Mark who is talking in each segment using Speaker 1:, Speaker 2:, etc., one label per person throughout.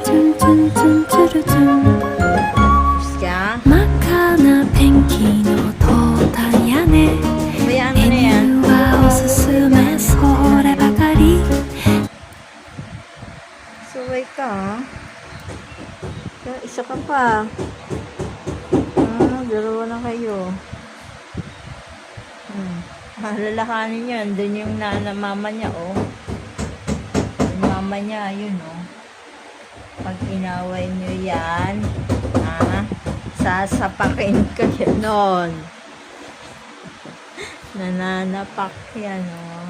Speaker 1: チュンチュンチュンチュルチュン
Speaker 2: Siya?
Speaker 1: 真っ赤なペンキのトータン屋根
Speaker 2: Bayaan mo
Speaker 1: メ
Speaker 2: na
Speaker 1: ニ
Speaker 2: yan.
Speaker 1: ューはおすすめそればかり
Speaker 2: Suway ka, ha? Isa ka pa. Dalawa na kayo. Lalakanin yun. Doon yung mama niya, oh. Yung mama niya, yun, oh. Pag inaway nyo yan, sasapakin ka yan nun. Nananapak yan, oh.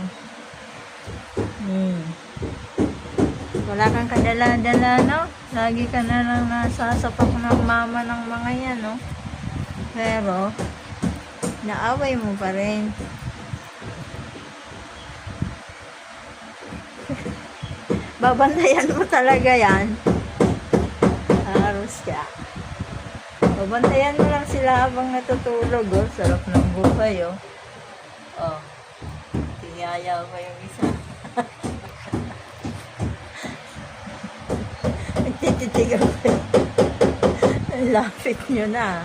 Speaker 2: Wala kang kadala-dala, no? Lagi ka na lang nasasapak ng mama ng mga yan, no? Pero, naaway mo pa rin. Babantayan mo talaga yan. Haros ka. Babantayan mo lang sila habang natutulog, oh. Sarap ng buhay, oh. Oh. Tiyaya ko yung isa. Nagtititigaw ko. Ang lapit nyo na.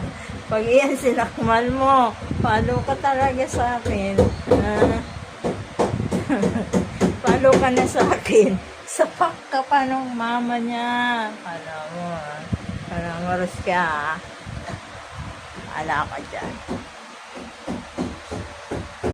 Speaker 2: Pag iyan sinakmal mo, follow ka talaga sa akin. Follow ka na sa akin. Sapak ka pa nung mama niya. Alam mo, maros ka, ha? Ala ka dyan.